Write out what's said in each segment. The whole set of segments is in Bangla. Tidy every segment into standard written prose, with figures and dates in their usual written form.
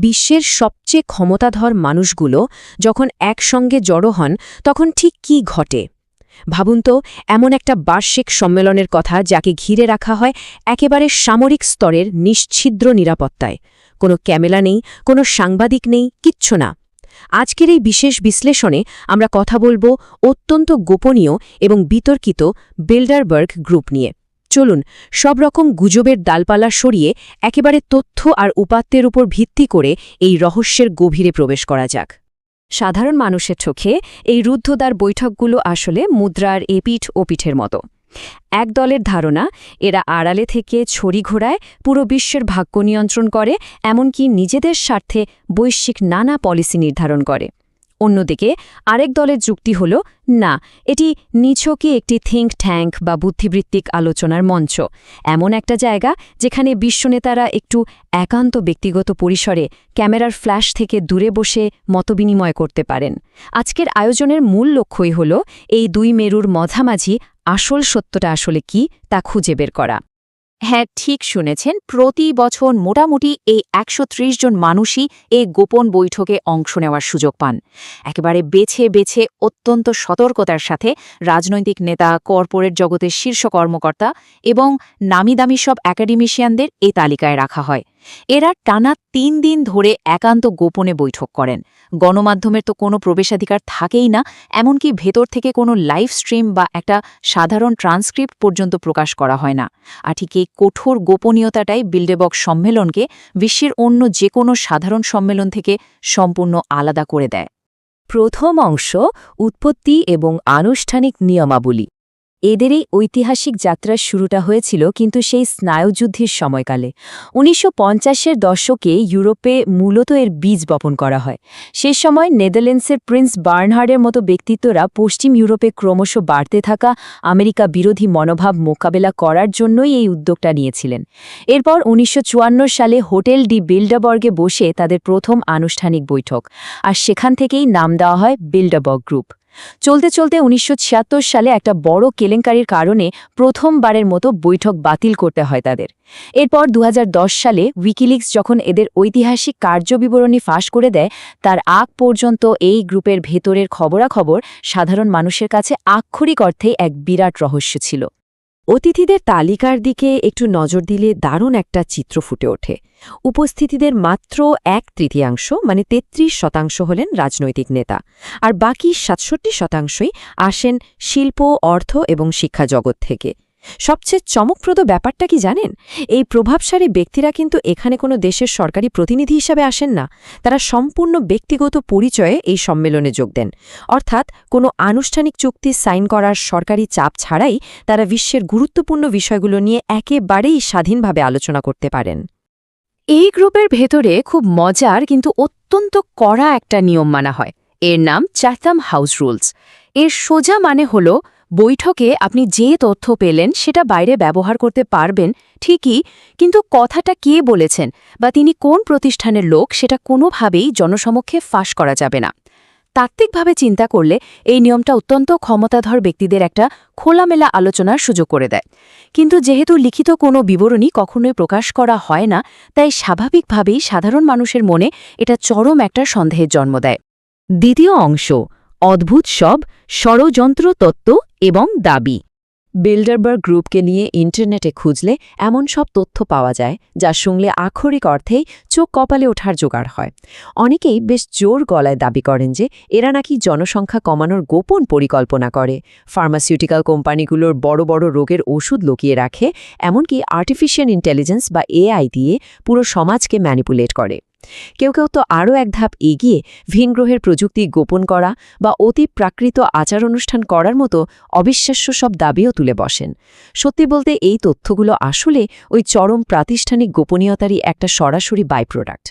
বিশ্বের সবচেয়ে ক্ষমতাধর মানুষগুলো যখন একসঙ্গে জড়ো হন তখন ঠিক কী ঘটে ভাবুন তো, এমন একটা বার্ষিক সম্মেলনের কথা যাকে ঘিরে রাখা হয় একেবারে সামরিক স্তরের নিশ্ছিদ্র নিরাপত্তায়। কোনো ক্যামেরা নেই, কোনো সাংবাদিক নেই, কিচ্ছু না। আজকের এই বিশেষ বিশ্লেষণে আমরা কথা বলবো অত্যন্ত গোপনীয় এবং বিতর্কিত বিল্ডারবার্গ গ্রুপ নিয়ে। চলুন সব রকম গুজবের ডালপালা সরিয়ে একেবারে তথ্য আর উপাত্তের উপর ভিত্তি করে এই রহস্যের গভীরে প্রবেশ করা যাক। সাধারণ মানুষের চোখে এই রুদ্ধদ্বার বৈঠকগুলো আসলে মুদ্রার এপিঠ ওপিঠের মতো। এক দলের ধারণা এরা আড়ালে থেকে ছড়ি ঘোরায়, পুরো বিশ্বের ভাগ্য নিয়ন্ত্রণ করে, এমনকি নিজেদের স্বার্থে বৈশ্বিক নানা পলিসি নির্ধারণ করে। অন্যদিকে আরেক দলের যুক্তি হল, না, এটি নিছকই একটি থিঙ্ক ট্যাঙ্ক বা বুদ্ধিবৃত্তিক আলোচনার মঞ্চ, এমন একটা জায়গা যেখানে বিশ্বনেতারা একটু একান্ত ব্যক্তিগত পরিসরে ক্যামেরার ফ্ল্যাশ থেকে দূরে বসে মতবিনিময় করতে পারেন। আজকের আয়োজনের মূল লক্ষ্যই হল এই দুই মেরুর মাঝামাঝি আসল সত্যটা আসলে কি তা খুঁজে বের করা। হ্যাঁ, ঠিক শুনেছেন, প্রতি বছর মোটামুটি এই ১৩০ জন মানুষই এই গোপন বৈঠকে অংশ নেওয়ার সুযোগ পান। একেবারে বেছে বেছে অত্যন্ত সতর্কতার সাথে রাজনৈতিক নেতা, কর্পোরেট জগতের শীর্ষ কর্মকর্তা এবং নামিদামি সব একাডেমিশিয়ানদের এই তালিকায় রাখা হয়। এরা টানা ৩ দিন ধরে একান্ত গোপনে বৈঠক করেন। গণমাধ্যমের তো কোনো প্রবেশাধিকার থাকেই না, এমনকি ভেতর থেকে কোনো লাইভ স্ট্রিম বা একটা সাধারণ ট্রান্সক্রিপ্ট পর্যন্ত প্রকাশ করা হয় না। আর ঠিক এই কঠোর গোপনীয়তাটাই বিল্ডেবর্গ সম্মেলনকে বিশ্বের অন্য যে কোনো সাধারণ সম্মেলন থেকে সম্পূর্ণ আলাদা করে দেয়। প্রথম অংশ, উৎপত্তি এবং আনুষ্ঠানিক নিয়মাবলী। এদের এই ঐতিহাসিক যাত্রার শুরুটা হয়েছিল কিন্তু সেই স্নায়ুযুদ্ধের সময়কালে। ১৯৫০-এর দশকে ইউরোপে মূলত এর বীজ বপন করা হয়। সে সময় নেদারল্যান্ডসের প্রিন্স বার্নহার্ডের মতো ব্যক্তিত্বরা পশ্চিম ইউরোপে ক্রমশ বাড়তে থাকা আমেরিকা বিরোধী মনোভাব মোকাবেলা করার জন্যই এই উদ্যোগটা নিয়েছিলেন। এরপর ১৯৫৪ সালে হোটেল ডি বিল্ডারবার্গে বসে তাদের প্রথম আনুষ্ঠানিক বৈঠক, আর সেখান থেকেই নাম দেওয়া হয় বিল্ডারবার্গ গ্রুপ। চলতে চলতে ১৯৭৬ সালে একটা বড় কেলেঙ্কারির কারণে প্রথমবারের মতো বৈঠক বাতিল করতে হয় তাদের। এরপর ২০১০ সালে উইকিলিক্স যখন এদের ঐতিহাসিক কার্যবিবরণী ফাঁস করে দেয়, তার আগ পর্যন্ত এই গ্রুপের ভেতরের খবরাখবর সাধারণ মানুষের কাছে আক্ষরিক অর্থেই এক বিরাট রহস্য ছিল। অতিথিদের তালিকার দিকে একটু নজর দিলে দারুণ একটা চিত্র ফুটে ওঠে। উপস্থিতিদের মাত্র ১/৩ মানে ৩৩% হলেন রাজনৈতিক নেতা, আর বাকি ৬৭%ই আসেন শিল্প, অর্থ এবং শিক্ষা জগৎ থেকে। সবচেয়ে চমকপ্রদ ব্যাপারটা কি জানেন? এই প্রভাবশালী ব্যক্তিরা কিন্তু এখানে কোনো দেশের সরকারি প্রতিনিধি হিসাবে আসেন না, তারা সম্পূর্ণ ব্যক্তিগত পরিচয়ে এই সম্মেলনে যোগ দেন। অর্থাৎ কোনো আনুষ্ঠানিক চুক্তি সাইন করার সরকারি চাপ ছাড়াই তারা বিশ্বের গুরুত্বপূর্ণ বিষয়গুলো নিয়ে একেবারেই স্বাধীনভাবে আলোচনা করতে পারেন। এই গ্রুপের ভেতরে খুব মজার কিন্তু অত্যন্ত কড়া একটা নিয়ম মানা হয়। এর নাম চ্যাথাম হাউস রুলস। এর সোজা মানে হল, বৈঠকে আপনি যে তথ্য পেলেন সেটা বাইরে ব্যবহার করতে পারবেন ঠিকই, কিন্তু কথাটা কে বলেছেন বা তিনি কোন প্রতিষ্ঠানের লোক সেটা কোনোভাবেই জনসমক্ষে ফাঁস করা যাবে না। তাত্ত্বিকভাবে চিন্তা করলে এই নিয়মটা অত্যন্ত ক্ষমতাধর ব্যক্তিদের একটা খোলামেলা আলোচনার সুযোগ করে দেয়। কিন্তু যেহেতু লিখিত কোনো বিবরণী কখনোই প্রকাশ করা হয় না, তাই স্বাভাবিকভাবেই সাধারণ মানুষের মনে এটা চরম একটা সন্দেহের জন্ম দেয়। দ্বিতীয় অংশ, অদ্ভুত সব ষড়যন্ত্র তত্ত্ব এবং দাবি। বিল্ডারবার্গ গ্রুপকে নিয়ে ইন্টারনেটে খুঁজলে এমন সব তথ্য পাওয়া যায় যা শুনলে আক্ষরিক অর্থেই চোখ কপালে ওঠার জোগাড় হয়। অনেকেই বেশ জোর গলায় দাবি করেন যে এরা নাকি জনসংখ্যা কমানোর গোপন পরিকল্পনা করে, ফার্মাসিউটিক্যাল কোম্পানিগুলোর বড় বড় রোগের ওষুধ লুকিয়ে রাখে, এমনকি আর্টিফিশিয়াল ইন্টেলিজেন্স বা এআই দিয়ে পুরো সমাজকে ম্যানিপুলেট করে। কেউ কেউ তো আরও এক ধাপ এগিয়ে ভিনগ্রহের প্রযুক্তি গোপন করা বা অতি প্রাকৃত আচার অনুষ্ঠান করার মতো অবিশ্বাস্য সব দাবিও তুলে বসেন। সত্যি বলতে এই তথ্যগুলো আসলে ওই চরম প্রাতিষ্ঠানিক গোপনীয়তারই একটা সরাসরি বাই প্রোডাক্ট।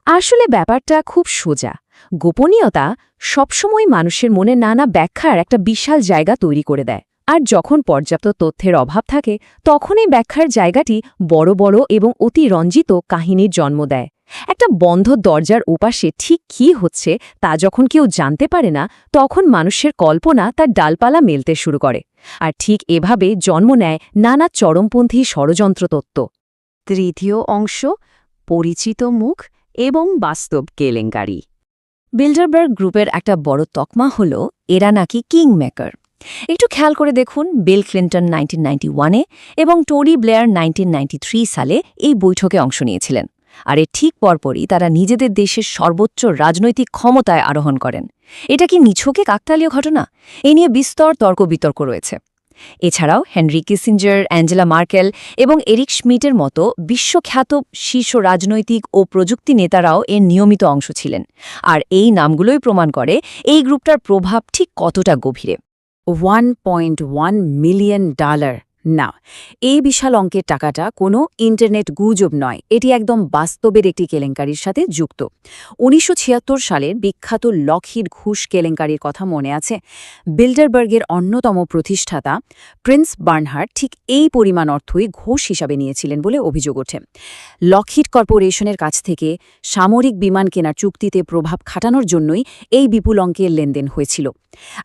আসলে ব্যাপারটা খুব সোজা। গোপনীয়তা সবসময় মানুষের মনে নানা ব্যাখ্যার একটা বিশাল জায়গা তৈরি করে দেয়, আর যখন পর্যাপ্ত তথ্যের অভাব থাকে তখন এই ব্যাখ্যার জায়গাটি বড় বড় এবং অতি রঞ্জিত কাহিনীর জন্ম দেয়। একটা বন্ধ দরজার ওপাশে ঠিক কী হচ্ছে তা যখন কেউ জানতে পারে না, তখন মানুষের কল্পনা তার ডালপালা মেলতে শুরু করে, আর ঠিক এভাবে জন্ম নেয় নানা চরমপন্থী ষড়যন্ত্র তত্ত্ব। তৃতীয় অংশ, পরিচিত মুখ এবং বাস্তব কেলেঙ্কারি। বিল্ডারবার্গ গ্রুপের একটা বড় তকমা হল এরা নাকি কিং মেকার। একটু খেয়াল করে দেখুন, বিল ক্লিন্টন 1991-এ এবং টনি ব্লেয়ার 1993 সালে এই বৈঠকে অংশ নিয়েছিলেন। আর এর ঠিক পরপরই তারা নিজেদের দেশের সর্বোচ্চ রাজনৈতিক ক্ষমতায় আরোহণ করেন। এটা কি নিছকে কাকতালীয় ঘটনা? এ নিয়ে বিস্তর তর্ক-বিতর্ক রয়েছে। এছাড়াও হেনরি কিসিঞ্জার, অ্যাঞ্জেলা মার্কেল এবং এরিক শ্মিটের মতো বিশ্বখ্যাত শীর্ষ রাজনৈতিক ও প্রযুক্তি নেতারাও এর নিয়মিত অংশ ছিলেন। আর এই নামগুলোই প্রমাণ করে এই গ্রুপটার প্রভাব ঠিক কতটা গভীরে। $1.1 মিলিয়ন। না, এই বিশাল অঙ্কের টাকাটা কোনো ইন্টারনেট গুজব নয়, এটি একদম বাস্তবের একটি কেলেঙ্কারির সাথে যুক্ত। 1976 সালের বিখ্যাত লকহিড ঘুষ কেলেঙ্কারির কথা মনে আছে? বিল্ডারবার্গের অন্যতম প্রতিষ্ঠাতা প্রিন্স বার্নহার্ড ঠিক এই পরিমাণ অর্থই ঘুষ হিসাবে নিয়েছিলেন বলে অভিযোগ ওঠে। লকহিড কর্পোরেশনের কাছ থেকে সামরিক বিমান কেনার চুক্তিতে প্রভাব খাটানোর জন্যই এই বিপুল অঙ্কের লেনদেন হয়েছিল।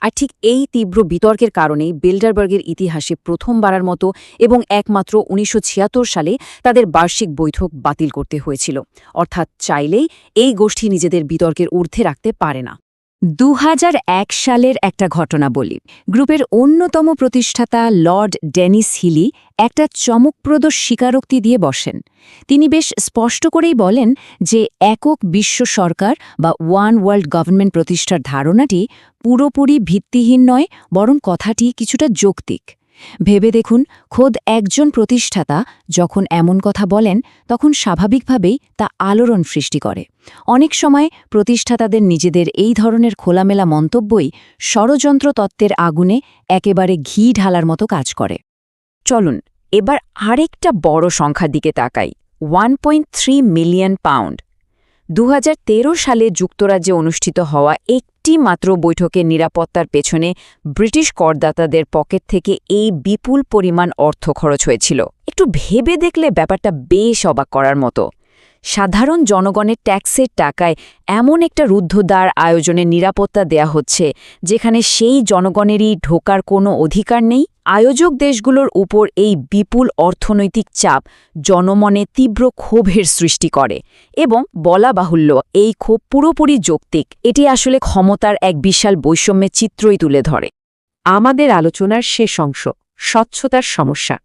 আর ঠিক এই তীব্র বিতর্কের কারণেই বিল্ডারবার্গের ইতিহাসে প্রথমবারের মতো এবং একমাত্র 1976 সালে তাদের বার্ষিক বৈঠক বাতিল করতে হয়েছিল। অর্থাৎ চাইলেই এই গোষ্ঠী নিজেদের বিতর্কের ঊর্ধ্বে রাখতে পারে না। 2001 সালের একটা ঘটনা বলি। গ্রুপের অন্যতম প্রতিষ্ঠাতা লর্ড ডেনিস হিলি একটা চমকপ্রদ স্বীকারোক্তি দিয়ে বসেন। তিনি বেশ স্পষ্ট করেই বলেন যে একক বিশ্ব সরকার বা ওয়ান ওয়ার্ল্ড গভর্নমেন্ট প্রতিষ্ঠার ধারণাটি পুরোপুরি ভিত্তিহীন নয়, বরং কথাটি কিছুটা যৌক্তিক। ভেবে দেখুন, খোদ একজন প্রতিষ্ঠাতা যখন এমন কথা বলেন, তখন স্বাভাবিকভাবেই তা আলোড়ন সৃষ্টি করে। অনেক সময় প্রতিষ্ঠাতাদের নিজেদের এই ধরনের খোলামেলা মন্তব্যই ষড়যন্ত্র তত্ত্বের আগুনে একেবারে ঘি ঢালার মতো কাজ করে। চলুন এবার আরেকটা বড় সংখ্যার দিকে তাকাই। 1.3 মিলিয়ন পাউন্ড। 2013 সালে যুক্তরাজ্যে অনুষ্ঠিত হওয়া একটি মাত্র বৈঠকের নিরাপত্তার পেছনে ব্রিটিশ করদাতাদের পকেট থেকে এই বিপুল পরিমাণ অর্থ খরচ হয়েছিল। একটু ভেবে দেখলে ব্যাপারটা বেশ অবাক করার মতো। সাধারণ জনগণের ট্যাক্সের টাকায় এমন একটা রুদ্ধদ্বার আয়োজনের নিরাপত্তা দেয়া হচ্ছে, যেখানে সেই জনগণেরই ঢোকার কোনো অধিকার নেই। আয়োজক দেশগুলোর উপর এই বিপুল অর্থনৈতিক চাপ জনমনে তীব্র ক্ষোভের সৃষ্টি করে এবং বলা বাহুল্য এই ক্ষোভ পুরোপুরি যৌক্তিক। এটি আসলে ক্ষমতার এক বিশাল বৈষম্যের চিত্রই তুলে ধরে। আমাদের আলোচনার শেষ অংশ, স্বচ্ছতার সমস্যা।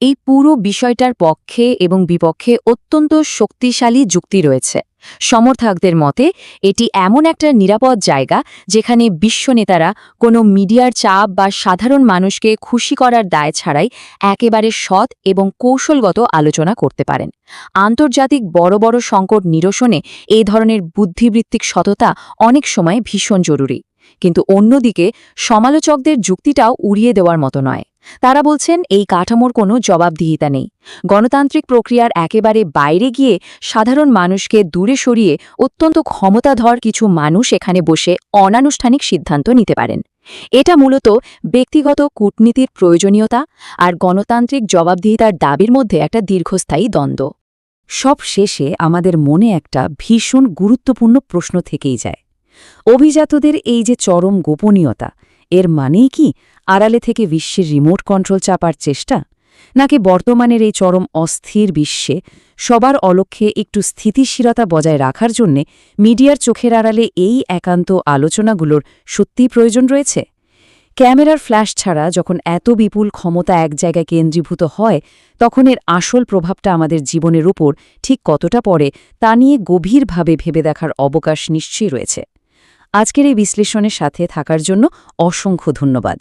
এই পুরো বিষয়টার পক্ষে এবং বিপক্ষে অত্যন্ত শক্তিশালী যুক্তি রয়েছে। সমর্থকদের মতে এটি এমন একটা নিরাপদ জায়গা যেখানে বিশ্ব নেতারা কোনো মিডিয়ার চাপ বা সাধারণ মানুষকে খুশি করার দায় ছাড়াই একেবারে সৎ এবং কৌশলগত আলোচনা করতে পারেন। আন্তর্জাতিক বড় বড় সংকট নিরসনে এই ধরনের বুদ্ধিবৃত্তিক সততা অনেক সময় ভীষণ জরুরি। কিন্তু অন্যদিকে সমালোচকদের যুক্তিটাও উড়িয়ে দেওয়ার মতো নয়। তারা বলছেন এই কাঠামোর কোনো জবাবদিহিতা নেই। গণতান্ত্রিক প্রক্রিয়ার একেবারে বাইরে গিয়ে সাধারণ মানুষকে দূরে সরিয়ে অত্যন্ত ক্ষমতাধর কিছু মানুষ এখানে বসে অনানুষ্ঠানিক সিদ্ধান্ত নিতে পারেন। এটা মূলত ব্যক্তিগত কূটনীতির প্রয়োজনীয়তা আর গণতান্ত্রিক জবাবদিহিতার দাবির মধ্যে একটা দীর্ঘস্থায়ী দ্বন্দ্ব। সব শেষে আমাদের মনে একটা ভীষণ গুরুত্বপূর্ণ প্রশ্ন থেকেই যায়। অভিজাতদের এই যে চরম গোপনীয়তা, এর মানেই কি আড়ালে থেকে বিশ্বের রিমোট কন্ট্রোল চাপার চেষ্টা? নাকি বর্তমানের এই চরম অস্থির বিশ্বে সবার অলক্ষ্যে একটু স্থিতিশীলতা বজায় রাখার জন্যে মিডিয়ার চোখের আড়ালে এই একান্ত আলোচনাগুলোর সত্যিই প্রয়োজন রয়েছে? ক্যামেরার ফ্ল্যাশ ছাড়া যখন এত বিপুল ক্ষমতা এক জায়গায় কেন্দ্রীভূত হয়, তখন এর আসল প্রভাবটা আমাদের জীবনের উপর ঠিক কতটা পড়ে তা নিয়ে গভীরভাবে ভেবে দেখার অবকাশ নিশ্চয়ই রয়েছে। আজকের এই বিশ্লেষণের সাথে থাকার জন্য অসংখ্য ধন্যবাদ।